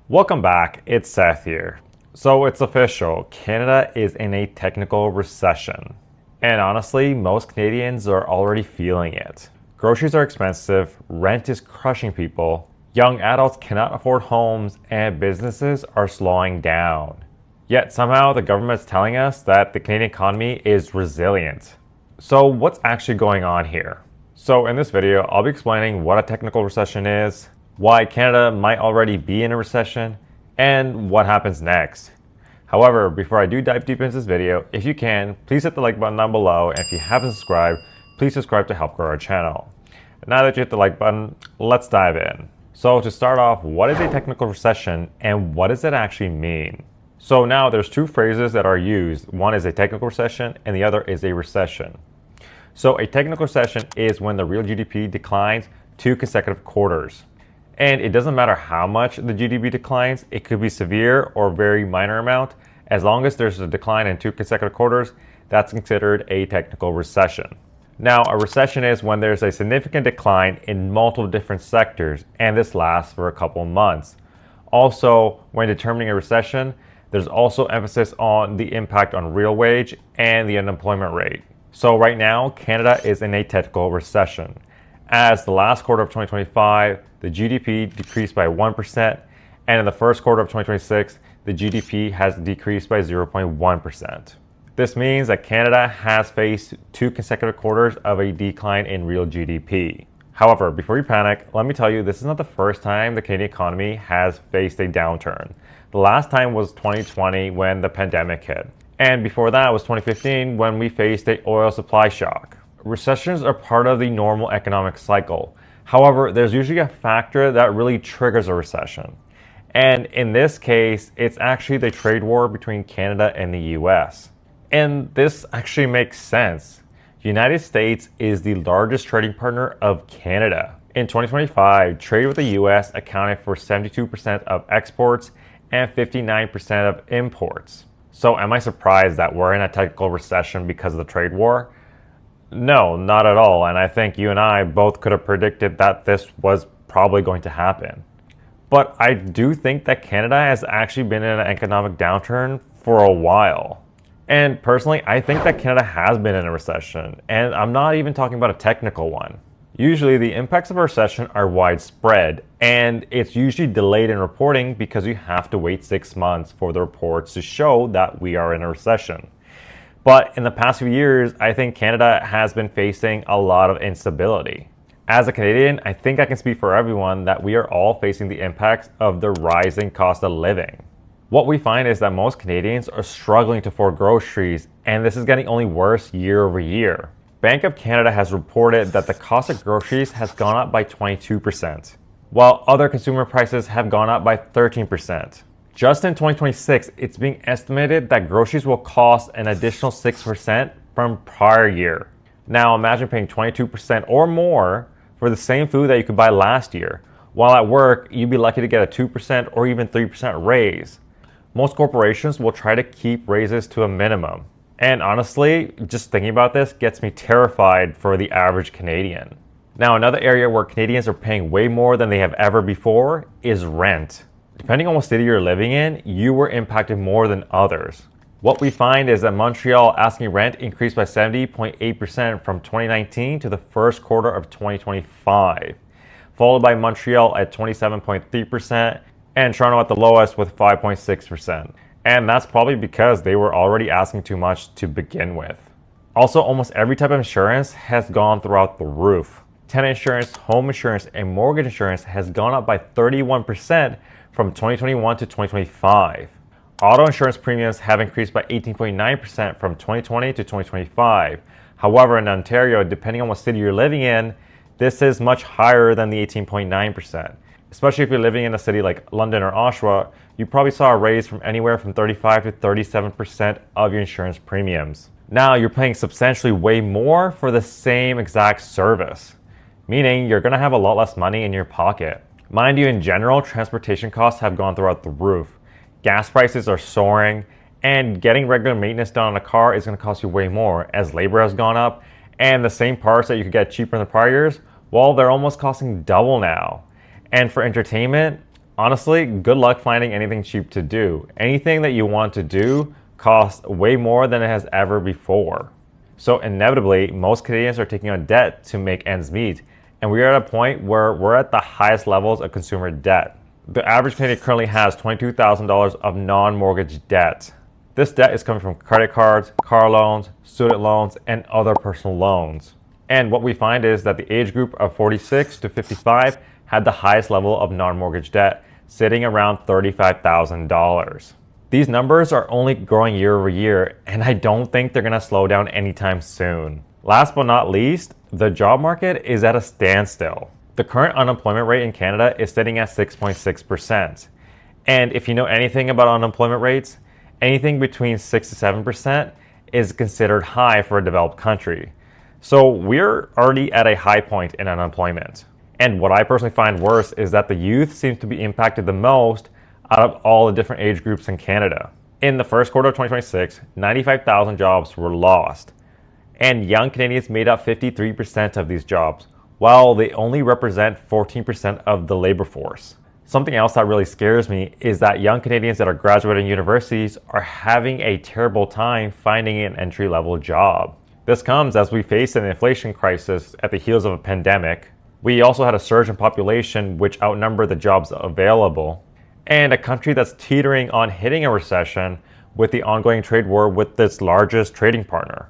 Welcome back, it's Seth here. So it's official, Canada is in a technical recession. And honestly, most Canadians are already feeling it. Groceries are expensive, rent is crushing people, young adults cannot afford homes, and businesses are slowing down. Yet somehow the government's telling us that the Canadian economy is resilient. So what's actually going on here? So in this video, I'll be explaining what a technical recession is, why Canada might already be in a recession, and what happens next. However, before I do dive deep into this video, if you can, please hit the like button down below, and if you haven't subscribed, please subscribe to help grow our channel. Now that you hit the like button, let's dive in. So to start off, what is a technical recession and what does it actually mean? So now there's two phrases that are used. One is a technical recession and the other is a recession. So a technical recession is when the real GDP declines 2 consecutive quarters. And it doesn't matter how much the GDP declines, it could be severe or very minor amount. As long as there's a decline in 2 consecutive quarters, that's considered a technical recession. Now, a recession is when there's a significant decline in multiple different sectors, and this lasts for a couple months. Also, when determining a recession, there's also emphasis on the impact on real wage and the unemployment rate. So right now, Canada is in a technical recession. As the last quarter of 2025, the GDP decreased by 1%, and in the first quarter of 2026, the GDP has decreased by 0.1%. This means that Canada has faced 2 consecutive quarters of a decline in real GDP. However, before you panic, let me tell you this is not the first time the Canadian economy has faced a downturn. The last time was 2020 when the pandemic hit. And before that was 2015 when we faced an oil supply shock. Recessions are part of the normal economic cycle. However, there's usually a factor that really triggers a recession. And in this case, it's actually the trade war between Canada and the US. And this actually makes sense. The United States is the largest trading partner of Canada. In 2025, trade with the US accounted for 72% of exports and 59% of imports. So am I surprised that we're in a technical recession because of the trade war? No, not at all, and I think you and I both could have predicted that this was probably going to happen. But I do think that Canada has actually been in an economic downturn for a while. And personally, I think that Canada has been in a recession, and I'm not even talking about a technical one. Usually the impacts of a recession are widespread, and it's usually delayed in reporting because you have to wait 6 months for the reports to show that we are in a recession. But in the past few years, I think Canada has been facing a lot of instability. As a Canadian, I think I can speak for everyone that we are all facing the impacts of the rising cost of living. What we find is that most Canadians are struggling to afford groceries, and this is getting only worse year over year. Bank of Canada has reported that the cost of groceries has gone up by 22%, while other consumer prices have gone up by 13%. Just in 2026, it's being estimated that groceries will cost an additional 6% from prior year. Now imagine paying 22% or more for the same food that you could buy last year. While at work, you'd be lucky to get a 2% or even 3% raise. Most corporations will try to keep raises to a minimum. And honestly, just thinking about this gets me terrified for the average Canadian. Now another area where Canadians are paying way more than they have ever before is rent. Depending on what city you're living in, you were impacted more than others. What we find is that Montreal asking rent increased by 70.8% from 2019 to the first quarter of 2025, followed by Montreal at 27.3% and Toronto at the lowest with 5.6%. And that's probably because they were already asking too much to begin with. Also, almost every type of insurance has gone throughout the roof. Tenant insurance, home insurance, and mortgage insurance has gone up by 31% from 2021 to 2025. Auto insurance premiums have increased by 18.9% from 2020 to 2025. However, in Ontario, depending on what city you're living in, this is much higher than the 18.9%. Especially if you're living in a city like London or Oshawa, you probably saw a raise from anywhere from 35 to 37% of your insurance premiums. Now you're paying substantially way more for the same exact service, meaning you're gonna have a lot less money in your pocket. Mind you, in general, transportation costs have gone throughout the roof. Gas prices are soaring, and getting regular maintenance done on a car is going to cost you way more as labor has gone up, and the same parts that you could get cheaper in the prior years, well, they're almost costing double now. And for entertainment, Honestly, good luck finding anything cheap to do. Anything that you want to do costs way more than it has ever before. So inevitably, most Canadians are taking on debt to make ends meet, and we are at a point where we're at the highest levels of consumer debt. The average Canadian currently has $22,000 of non-mortgage debt. This debt is coming from credit cards, car loans, student loans, and other personal loans. And what we find is that the age group of 46 to 55 had the highest level of non-mortgage debt, sitting around $35,000. These numbers are only growing year over year, and I don't think they're going to slow down anytime soon. Last but not least, the job market is at a standstill. The current unemployment rate in Canada is sitting at 6.6%. And if you know anything about unemployment rates, anything between 6 to 7% is considered high for a developed country. So we're already at a high point in unemployment. And what I personally find worse is that the youth seems to be impacted the most out of all the different age groups in Canada. In the first quarter of 2026, 95,000 jobs were lost. And young Canadians made up 53% of these jobs, while they only represent 14% of the labor force. Something else that really scares me is that young Canadians that are graduating universities are having a terrible time finding an entry-level job. This comes as we face an inflation crisis at the heels of a pandemic. We also had a surge in population which outnumbered the jobs available, and a country that's teetering on hitting a recession with the ongoing trade war with its largest trading partner.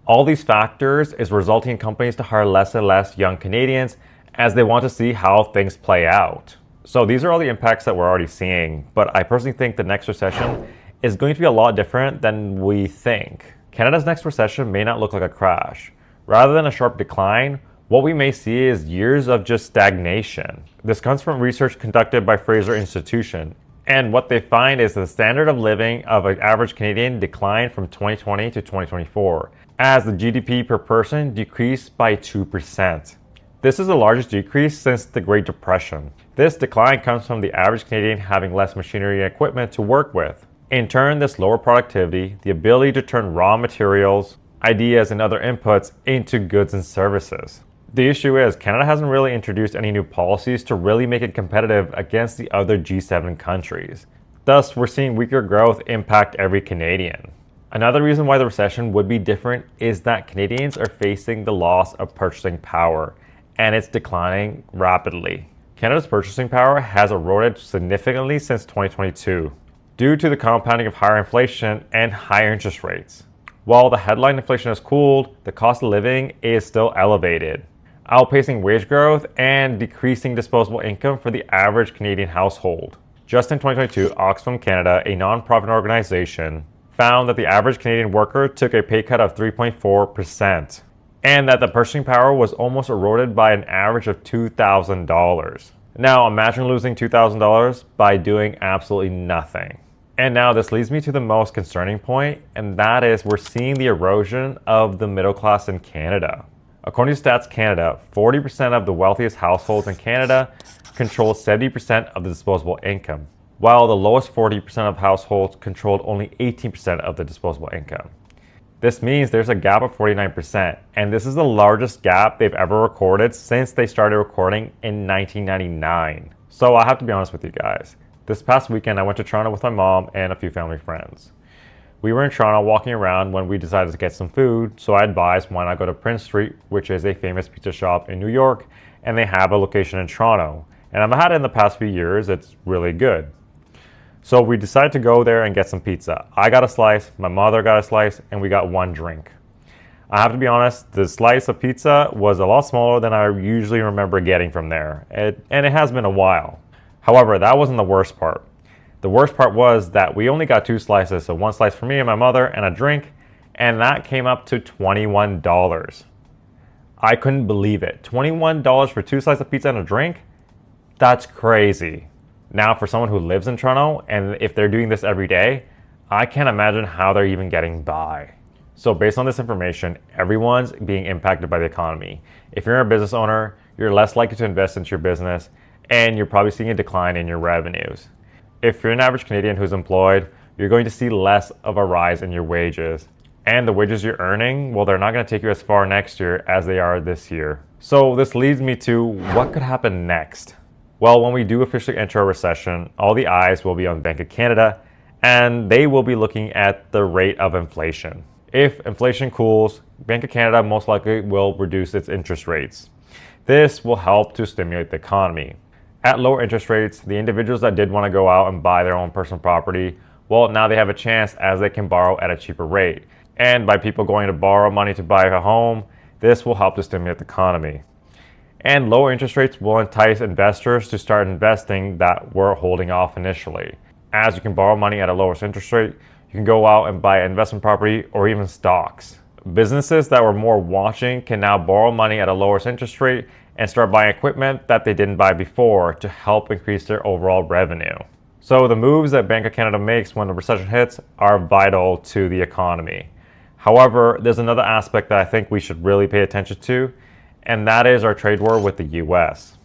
All these factors is resulting in companies to hire less and less young Canadians as they want to see how things play out. So these are all the impacts that we're already seeing, but I personally think the next recession is going to be a lot different than we think. Canada's next recession may not look like a crash. Rather than a sharp decline, what we may see is years of just stagnation. This comes from research conducted by Fraser Institution, and what they find is the standard of living of an average Canadian declined from 2020 to 2024, as the GDP per person decreased by 2%. This is the largest decrease since the Great Depression. This decline comes from the average Canadian having less machinery and equipment to work with. In turn, this lower productivity, the ability to turn raw materials, ideas, and other inputs into goods and services. The issue is Canada hasn't really introduced any new policies to really make it competitive against the other G7 countries. Thus, we're seeing weaker growth impact every Canadian. Another reason why the recession would be different is that Canadians are facing the loss of purchasing power, and it's declining rapidly. Canada's purchasing power has eroded significantly since 2022 due to the compounding of higher inflation and higher interest rates. While the headline inflation has cooled, the cost of living is still elevated, outpacing wage growth and decreasing disposable income for the average Canadian household. Just in 2022, Oxfam Canada, a non-profit organization, found that the average Canadian worker took a pay cut of 3.4%, and that the purchasing power was almost eroded by an average of $2,000. Now imagine losing $2,000 by doing absolutely nothing. And now this leads me to the most concerning point, and that is we're seeing the erosion of the middle class in Canada. According to Stats Canada, 40% of the wealthiest households in Canada control 70% of the disposable income, while the lowest 40% of households controlled only 18% of the disposable income. This means there's a gap of 49%, and this is the largest gap they've ever recorded since they started recording in 1999. So I have to be honest with you guys. This past weekend, I went to Toronto with my mom and a few family friends. We were in Toronto walking around when we decided to get some food, so I advised why not go to Prince Street, which is a famous pizza shop in New York, and they have a location in Toronto. And I've had it in the past few years, it's really good. So we decided to go there and get some pizza. I got a slice, my mother got a slice, and we got one drink. I have to be honest, the slice of pizza was a lot smaller than I usually remember getting from there, and it has been a while. However, that wasn't the worst part. The worst part was that we only got two slices, so one slice for me and my mother and a drink, and that came up to $21. I couldn't believe it. $21 for two slices of pizza and a drink? That's crazy. Now, for someone who lives in Toronto, and if they're doing this every day, I can't imagine how they're even getting by. So based on this information, everyone's being impacted by the economy. If you're a business owner, you're less likely to invest into your business, and you're probably seeing a decline in your revenues. If you're an average Canadian who's employed, you're going to see less of a rise in your wages. And the wages you're earning, well, they're not going to take you as far next year as they are this year. So this leads me to what could happen next? Well, when we do officially enter a recession, all the eyes will be on the Bank of Canada, and they will be looking at the rate of inflation. If inflation cools, Bank of Canada most likely will reduce its interest rates. This will help to stimulate the economy. At lower interest rates, the individuals that did want to go out and buy their own personal property, well, now they have a chance as they can borrow at a cheaper rate. And by people going to borrow money to buy a home, this will help to stimulate the economy. And lower interest rates will entice investors to start investing that were holding off initially. As you can borrow money at a lower interest rate, you can go out and buy investment property or even stocks. Businesses that were more watching can now borrow money at a lower interest rate and start buying equipment that they didn't buy before to help increase their overall revenue. So the moves that Bank of Canada makes when the recession hits are vital to the economy. However, there's another aspect that I think we should really pay attention to, and that is our trade war with the US.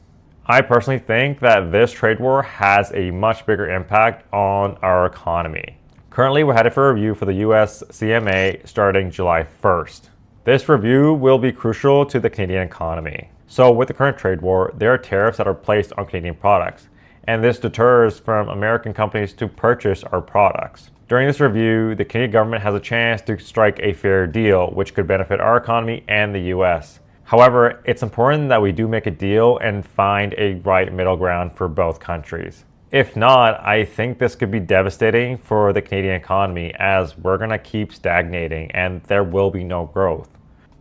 I personally think that this trade war has a much bigger impact on our economy. Currently, we're headed for a review for the US CMA starting July 1st. This review will be crucial to the Canadian economy. So with the current trade war, there are tariffs that are placed on Canadian products, and this deters from American companies to purchase our products. During this review, the Canadian government has a chance to strike a fair deal, which could benefit our economy and the US. However, it's important that we do make a deal and find a right middle ground for both countries. If not, I think this could be devastating for the Canadian economy as we're going to keep stagnating and there will be no growth.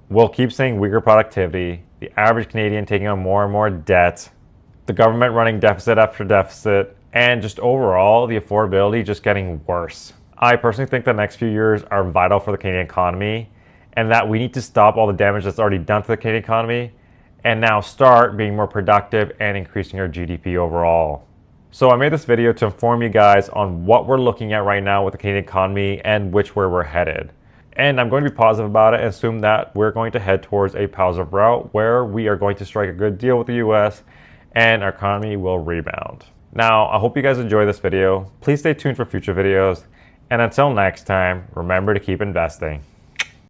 We'll keep seeing weaker productivity, the average Canadian taking on more and more debt, the government running deficit after deficit, and just overall the affordability just getting worse. I personally think the next few years are vital for the Canadian economy and that we need to stop all the damage that's already done to the Canadian economy and now start being more productive and increasing our GDP overall. So I made this video to inform you guys on what we're looking at right now with the Canadian economy and which way we're headed. And I'm going to be positive about it and assume that we're going to head towards a positive route where we are going to strike a good deal with the US and our economy will rebound. Now, I hope you guys enjoy this video. Please stay tuned for future videos. And until next time, remember to keep investing.